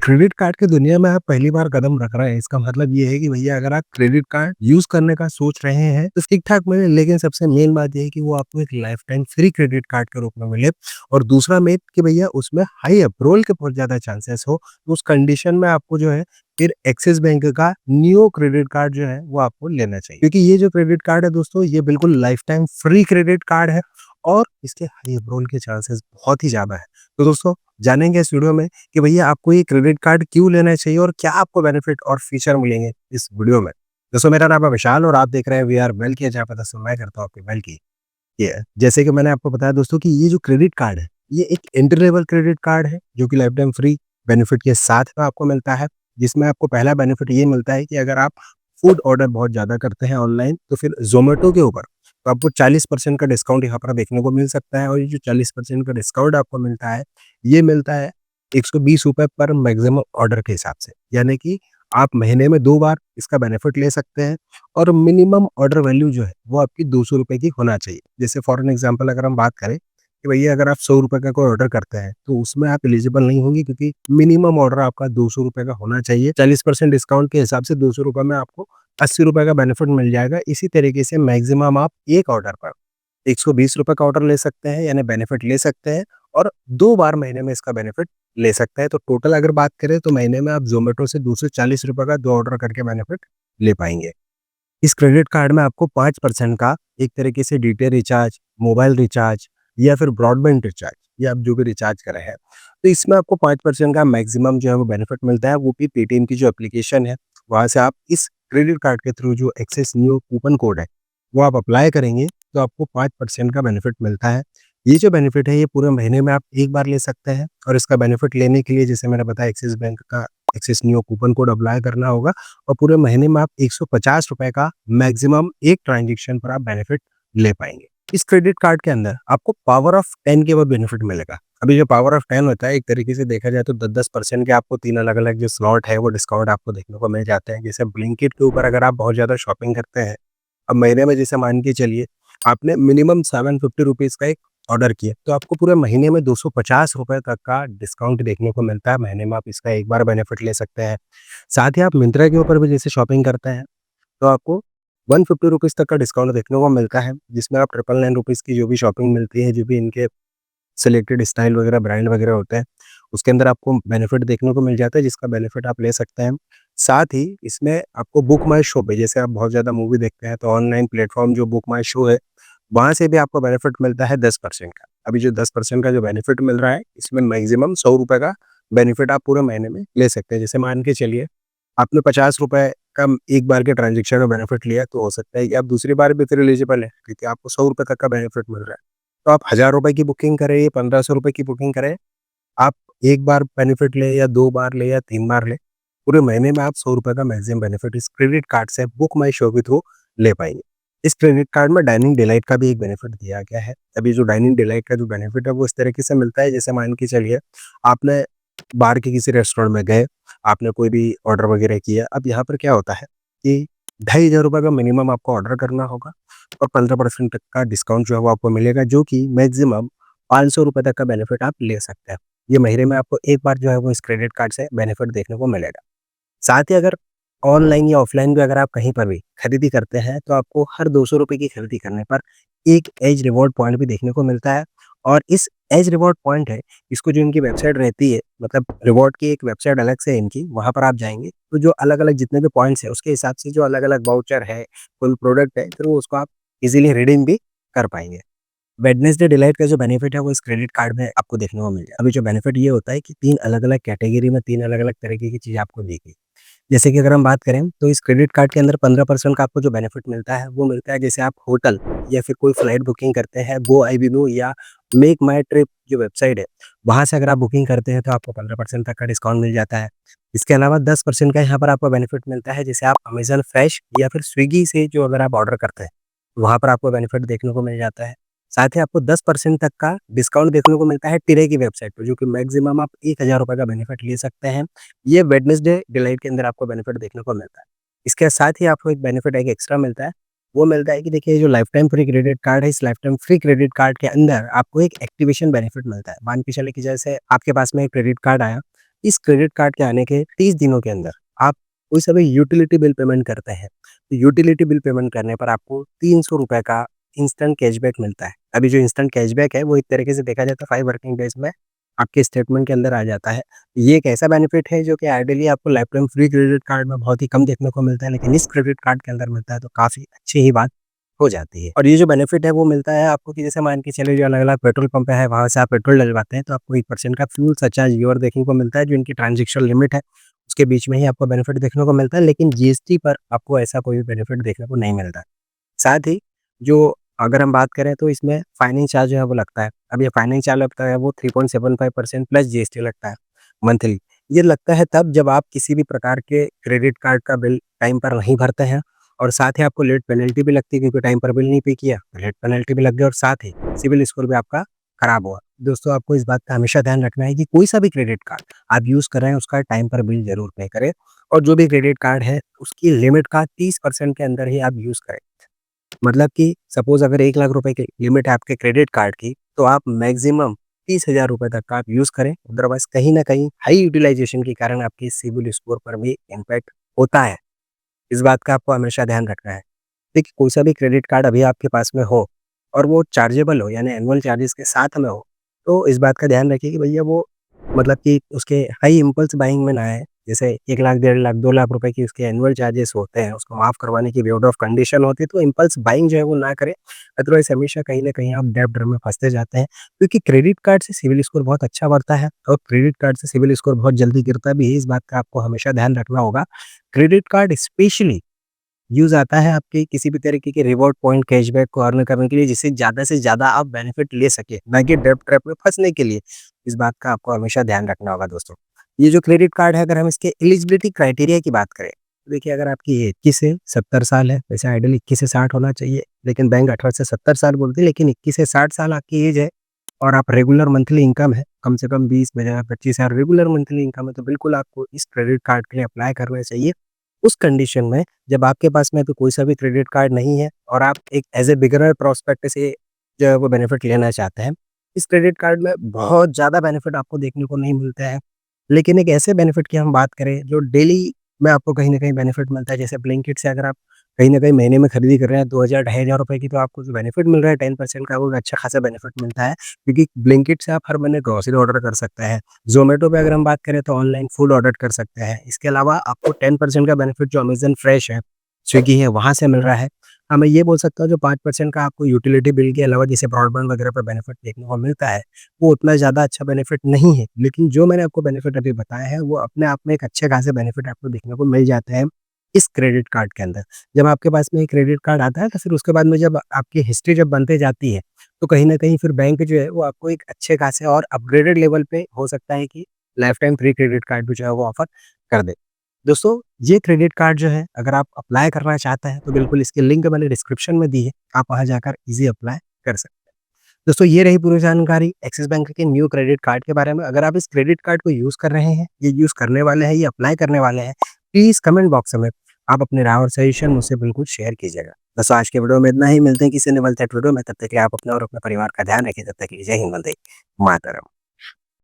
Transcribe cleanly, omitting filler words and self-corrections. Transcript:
Credit card की दुनिया में आप पहली बार कदम रख रहे हैं, इसका मतलब ये है कि भैया अगर आप क्रेडिट कार्ड यूज़ करने का सोच रहे हैं, तो ठीक-ठाक मिले, लेकिन सबसे मेन बात ये है कि वो आपको एक life time free credit card के रूप में मिले और दूसरा मिथ कि भैया उसमें हाई अप्रूवल के बहुत ज़्यादा चांसेस हो, तो उस कंडीशन में आपको जो है फिर एक्सिस बैंक का नियो क्रेडिट कार्ड जो है, वो आपको लेना चाहिए। क्योंकि ये जो क्रेडिट कार्ड है दोस्तों, ये बिल्कुल life time free credit card है और इसके हाई अप्रूवल के चांसेस बहुत ही ज़्यादा है। तो दोस्तों, जानेंगे इस वीडियो में कि भैया आपको ये क्रेडिट कार्ड क्यों लेना चाहिए और क्या आपको बेनिफिट और फीचर मिलेंगे इस वीडियो में। दोस्तों, मेरा नाम है विशाल और आप देख रहे हैं वी आर वेल किया जहाँ पे दोस्तों मैं करता हूँ आपकी वेल की। ये जैसे कि मैंने आपको बताया दोस्तों कि ये जो क्रेडिट कार्ड है, ये एक एंट्री लेवल क्रेडिट कार्ड है जो कि लाइफ टाइम फ्री बेनिफिट के साथ में आपको मिलता है। जिसमें आपको पहला बेनिफिट ये मिलता है कि अगर आप फूड ऑर्डर बहुत ज़्यादा करते हैं ऑनलाइन, तो फिर ज़ोमैटो के ऊपर तो आपको 40% का डिस्काउंट यहाँ पर देखने को मिल सकता है और ये जो 40% का डिस्काउंट आपको मिलता है, ये मिलता है ₹120 पर मैक्सिमम ऑर्डर के हिसाब से। यानी कि आप महीने में 2 बार इसका बेनिफिट ले सकते हैं और मिनिमम ऑर्डर वैल्यू जो है, वो आपकी ₹200 की होना चाहिए। जैसे फॉर एन एग्ज़ाम्पल अगर हम बात करें कि भैया अगर आप ₹100 का कोई ऑर्डर करते हैं, तो उसमें आप एलिजिबल नहीं होंगे क्योंकि मिनिमम ऑर्डर आपका ₹200 का होना चाहिए। 40% डिस्काउंट के हिसाब से ₹200 में आपको ₹80 का बेनिफिट मिल जाएगा। इसी तरीके से मैक्सिमम आप एक ऑर्डर पर ₹120 का ऑर्डर ले सकते हैं यानी बेनिफिट ले सकते हैं और 2 बार महीने में इसका बेनिफिट ले सकते हैं। तो टोटल अगर बात करें तो महीने में आप ज़ोमैटो से ₹240 का 2 ऑर्डर करके बेनिफिट ले पाएँगे। इस क्रेडिट कार्ड में आपको 5% का एक तरीके से डीटीएच रिचार्ज, मोबाइल रिचार्ज या फिर ब्रॉडबैंड रिचार्ज या आप जो भी रिचार्ज कर रहे हैं, तो इसमें आपको 5% का मैक्सिमम जो है वो बेनिफिट मिलता है। वो भी पेटीएम की जो एप्लीकेशन है, वहाँ से आप इस क्रेडिट कार्ड के थ्रू जो एक्सेस न्यू कूपन कोड है, वो आप अप्लाई करेंगे तो आपको 5% का बेनिफिट मिलता है। ये जो बेनिफिट है ये पूरे महीने में आप एक बार ले सकते हैं और इसका बेनिफिट लेने के लिए जैसे मैंने बताया एक्सिस बैंक का access new coupon code apply करना होगा और पूरे महीने में आप ₹150 का मैक्सिमम एक ट्रांज़ैक्शन पर आप बेनिफिट ले पाएँगे। इस क्रेडिट कार्ड के अंदर आपको पावर ऑफ 10 के वो बेनिफिट मिलेगा। अभी जो पावर ऑफ 10 होता है एक तरीके से देखा जाए तो 10-10% के आपको 3 अलग-अलग जो स्लॉट है वो डिस्काउंट आपको देखने को मिल जाते हैं। जैसे ब्लिंकिट के ऊपर अगर आप बहुत ज़्यादा शॉपिंग करते हैं, अब महीने में जैसे मान के चलिए आपने मिनिमम ₹750 का एक ऑर्डर किया, तो आपको पूरे महीने में ₹250 तक का डिस्काउंट देखने को मिलता है। महीने में आप इसका एक बार बेनिफिट ले सकते हैं। साथ ही आप मिंत्रा के ऊपर भी जैसे शॉपिंग करते हैं, तो आपको ₹150 तक का डिस्काउंट देखने को मिलता है, जिसमें आप ₹999 की जो भी शॉपिंग मिलती है, जो भी इनके सिलेक्टेड स्टाइल वगैरह, ब्रांड वगैरह होते हैं, उसके अंदर आपको बेनिफिट देखने को मिल जाता है, जिसका बेनिफिट आप ले सकते हैं। साथ ही इसमें आपको बुक माई शो पे जैसे आप बहुत ज़्यादा मूवी देखते हैं, तो ऑनलाइन प्लेटफ़ॉर्म जो बुक माई शो है, वहाँ से भी आपको बेनिफिट मिलता है 10% का। अभी जो 10% का जो बेनिफिट मिल रहा है, इसमें मैक्सिमम ₹100 का बेनिफिट आप पूरे महीने में ले सकते हैं। जैसे मान के चलिए, आपने ₹50 का एक बार के ट्रांज़ैक्शन का बेनिफिट लिया, तो हो सकता है कि आप दूसरी बार भी फिर एलिजिबल हैं, क्योंकि आपको ₹100 तक का बेनिफिट मिल रहा है। तो आप ₹1000 की बुकिंग करें या ₹1500 की बुकिंग करें, आप 1 बार बेनिफिट लें या 2 बार लें या 3 बार लें, पूरे महीने में आप ₹100 का मैक्सिमम बेनिफिट इस क्रेडिट कार्ड से बुक माई शो के थ्रू ले पाएँगे। इस क्रेडिट कार्ड में डाइनिंग डिलाइट का भी एक बेनिफिट दिया गया है। अभी जो डाइनिंग डिलाइट का जो बेनिफिट है वो इस तरीके से मिलता है, जैसे मान के चलिए आपने बाहर के किसी रेस्टोरेंट में गए, आपने कोई भी ऑर्डर वगैरह किया। अब यहाँ पर क्या होता है कि ₹2500 का मिनिमम आपको ऑर्डर करना होगा और 15% तक का डिस्काउंट जो है वो आपको मिलेगा, जो कि मैक्सिमम ₹500 तक का बेनिफिट आप ले सकते हैं। ये महीने में आपको एक बार जो है वो इस क्रेडिट कार्ड से बेनिफिट देखने को मिलेगा। साथ ही अगर ऑनलाइन या ऑफलाइन भी अगर आप कहीं पर भी खरीदी करते हैं, तो आपको हर ₹200 की खरीदी करने पर एक एज रिवॉर्ड पॉइंट भी देखने को मिलता है और इस एज रिवॉर्ड पॉइंट है, इसको जो इनकी वेबसाइट रहती है, मतलब रिवॉर्ड की एक वेबसाइट अलग से है इनकी, वहाँ पर आप जाएँगे, तो जो अलग-अलग जितने भी पॉइंट्स हैं, उसके हिसाब से जो अलग-अलग वाउचर है, कोई प्रोडक्ट है, फिर वो उसको आप इज़िली रिडीम भी कर पाएँगे। वेडनेसडे डिलाइट का जो बेनिफिट है वो इस क्रेडिट कार्ड में आपको देखने को मिल जाए। अभी जो बेनिफिट ये होता है कि 3 अलग-अलग कैटेगरी में 3 अलग-अलग तरीके की चीज़ आपको दी गई। जैसे कि अगर हम बात करें तो इस क्रेडिट कार्ड के अंदर 15% का आपको जो बेनिफिट मिलता है वो मिलता है, जैसे आप होटल या फिर कोई फ्लाइट बुकिंग करते हैं, गो आईबीबो या मेक माई ट्रिप जो वेबसाइट है, वहाँ से अगर आप बुकिंग करते हैं तो आपको 15% तक का डिस्काउंट मिल जाता है। इसके अलावा 10% का यहाँ पर आपको बेनिफिट मिलता है, जैसे आप अमेज़न फ्रेश या फिर स्विगी से जो अगर आप ऑर्डर करते हैं, वहाँ पर आपको बेनिफिट देखने को मिल जाता है। साथ ही आपको 10% तक का डिस्काउंट देखने को मिलता है टिरे की वेबसाइट पे, जो कि मैक्सिमम आप ₹1000 का बेनिफिट ले सकते हैं। ये वेडनेसडे डिलाइट के अंदर आपको बेनिफिट देखने को मिलता है। इसके साथ ही आपको एक बेनिफिट एक एक्स्ट्रा मिलता है, वो मिलता है कि देखिए जो life time free credit card है, इस life time free credit card के अंदर आपको एक एक्टिवेशन बेनिफिट मिलता है। मान के चलिए कि जैसे आपके पास में एक क्रेडिट कार्ड आया, इस क्रेडिट कार्ड के आने के 30 दिनों के अंदर आप कोई सा भी यूटिलिटी बिल पेमेंट करते हैं, तो यूटिलिटी बिल पेमेंट करने पर आपको ₹300 का इंस्टेंट कैशबैक मिलता है। अभी जो इंस्टेंट कैशबैक है वो एक तरीके से देखा जाए तो 5 वर्किंग डेज़ में आपके स्टेटमेंट के अंदर आ जाता है। ये एक ऐसा बेनिफिट है जो कि आइडियली आपको life time free credit card में बहुत ही कम देखने को मिलता है, लेकिन इस क्रेडिट कार्ड के अंदर मिलता है तो काफ़ी अच्छी ही बात हो जाती है। और ये जो बेनिफिट है वो मिलता है आपको कि जैसे मान के चलिए जो अलग-अलग पेट्रोल पंप है, वहाँ से आप पेट्रोल डलवाते हैं तो आपको 1% का फ्यूल सरचार्ज ईओआर देखने को मिलता है, जो इनकी ट्रांज़ैक्शन लिमिट है, उसके बीच में ही आपको बेनिफिट देखने को मिलता है, लेकिन जीएसटी पर आपको ऐसा कोई भी बेनिफिट देखने को नहीं मिलता। साथ ही जो अगर हम बात करें तो इसमें फाइनेंस चार्ज जो है वो लगता है। अब ये फाइनेंस चार्ज लगता है वो 3.75% प्लस जीएसटी लगता है मंथली। ये लगता है तब जब आप किसी भी प्रकार के क्रेडिट कार्ड का बिल टाइम पर नहीं भरते हैं और साथ ही आपको लेट पेनल्टी भी लगती है क्योंकि टाइम पर बिल नहीं पे किया, तो लेट पेनल्टी भी लग गई और साथ ही सिबिल स्कोर भी आपका खराब हुआ। दोस्तों आपको इस बात का हमेशा ध्यान रखना है कि कोई सा भी क्रेडिट कार्ड आप यूज़ कर रहे हैं उसका टाइम पर बिल ज़रूर पे करें और जो भी क्रेडिट कार्ड है उसकी लिमिट का 30% के अंदर ही आप यूज़ करें। मतलब कि सपोज़ अगर 1 लाख रुपए की लिमिट है आपके क्रेडिट कार्ड की, तो आप मैक्सिमम 30,000 रुपए तक का आप यूज़ करें। अदरवाइज़ कहीं न कहीं हाई यूटिलाइज़ेशन के कारण आपके सिबिल स्कोर पर भी इम्पैक्ट होता है। इस बात का आपको हमेशा ध्यान रखना है। देखिए, कोई सा भी क्रेडिट कार्ड अभी आपके पास में हो और वो चार्जेबल हो यानी एनुअल चार्जेस के साथ में हो, तो इस बात का ध्यान रखिए कि भैया वो मतलब कि उसके हाई इम्पल्स बाइंग में ना आए। जैसे 1 लाख, 1.5 लाख, 2 लाख रुपए की उसके एनुअल चार्जेस होते हैं, उसको माफ़ करवाने की वे आउट ऑफ कंडीशन होती है, तो इम्पल्स बाइंग जो है वो ना करें। अदरवाइज़ हमेशा कहीं न कहीं आप डेब्ट में फँसते जाते हैं, क्योंकि क्रेडिट कार्ड से सिबिल स्कोर बहुत अच्छा बढ़ता है और क्रेडिट कार्ड से सिबिल स्कोर बहुत जल्दी गिरता भी है। इस बात का आपको हमेशा ध्यान रखना होगा। क्रेडिट कार्ड स्पेशली यूज़ आता है आपके किसी भी तरीके के रिवॉर्ड पॉइंट कैशबैक को अर्न करने के लिए, जिससे ज़्यादा से ज़्यादा आप बेनिफिट ले सकें, ना कि डेब्ट ट्रैप में फँसने के लिए। इस बात का आपको हमेशा ध्यान रखना होगा दोस्तों। ये जो क्रेडिट कार्ड है अगर हम इसके एलिजिबिलिटी क्राइटेरिया की बात करें, तो देखिए अगर आपकी एज 21 से 70 साल है, वैसे आइडियली 21 से 60 होना चाहिए, लेकिन बैंक 18 से 70 साल बोलते हैं, लेकिन 21 से 60 साल आपकी एज है और आप रेगुलर मंथली इनकम है, कम से कम 20 बजाय 25,000 रेगुलर मंथली इनकम है, तो बिल्कुल आपको इस क्रेडिट कार्ड के लिए अप्लाई करना चाहिए। उस कंडीशन में जब आपके पास में तो कोई सा भी क्रेडिट कार्ड नहीं है और आप एक एज़ ए बिगिनर प्रोस्पेक्ट से जो है वो बेनिफिट लेना चाहते हैं। इस क्रेडिट कार्ड में बहुत ज़्यादा बेनिफिट आपको देखने को नहीं मिलता है। लेकिन एक ऐसे बेनिफिट की हम बात करें जो डेली में आपको कहीं न कहीं बेनिफिट मिलता है। जैसे ब्लिंकिट से अगर आप कहीं न कहीं महीने में खरीदी कर रहे हैं 2000 ढाई हज़ार रुपए की, तो आपको जो बेनिफिट मिल रहा है 10% का, वो अच्छा खासा बेनिफिट मिलता है। क्योंकि ब्लिंकिट से आप हर महीने ग्रोसरी ऑर्डर कर सकते हैं। ज़ोमैटो पे अगर हम बात करें तो ऑनलाइन फूड ऑर्डर कर सकते हैं। इसके अलावा आपको 10% का बेनिफिट जो अमेज़न फ्रेश है, स्विगी है, वहाँ से मिल रहा है। हाँ, मैं ये बोल सकता हूँ जो 5% का आपको यूटिलिटी बिल के अलावा जैसे ब्रॉडबैंड वगैरह पे बेनिफिट देखने को मिलता है, वो उतना ज़्यादा अच्छा बेनिफिट नहीं है। लेकिन जो मैंने आपको बेनिफिट अभी बताया है, वो अपने आप में एक अच्छे खासे बेनिफिट आपको देखने को मिल जाते हैं इस क्रेडिट कार्ड के अंदर। जब आपके पास में ये क्रेडिट कार्ड आता है तो फिर उसके बाद में जब आपकी हिस्ट्री जब बनते जाती है, तो कहीं न कहीं फिर बैंक जो है वो आपको एक अच्छे खासे और अपग्रेडेड लेवल पे हो सकता है कि life time free credit card भी जो है वो ऑफर कर दे। दोस्तों, ये क्रेडिट कार्ड जो है अगर आप अप्लाई करना चाहते हैं तो बिल्कुल इसकी लिंक मैंने डिस्क्रिप्शन में दी है, आप वहाँ जाकर ईज़ी अप्लाई कर सकते हैं। दोस्तों, ये रही पूरी जानकारी एक्सिस बैंक के न्यू क्रेडिट कार्ड के बारे में। अगर आप इस क्रेडिट कार्ड को यूज़ कर रहे हैं, ये यूज़ करने वाले हैं, ये अप्लाई करने वाले हैं, प्लीज़ कमेंट बॉक्स में आप अपनी राय और सजेशन मुझसे बिल्कुल शेयर कीजिएगा। बस आज के वीडियो में इतना ही, मिलते हैं किसी नए वीडियो में, तब तक के लिए आप अपना और अपने परिवार का ध्यान रखिए। तब तक के लिए जय हिंद, वंदे मातरम।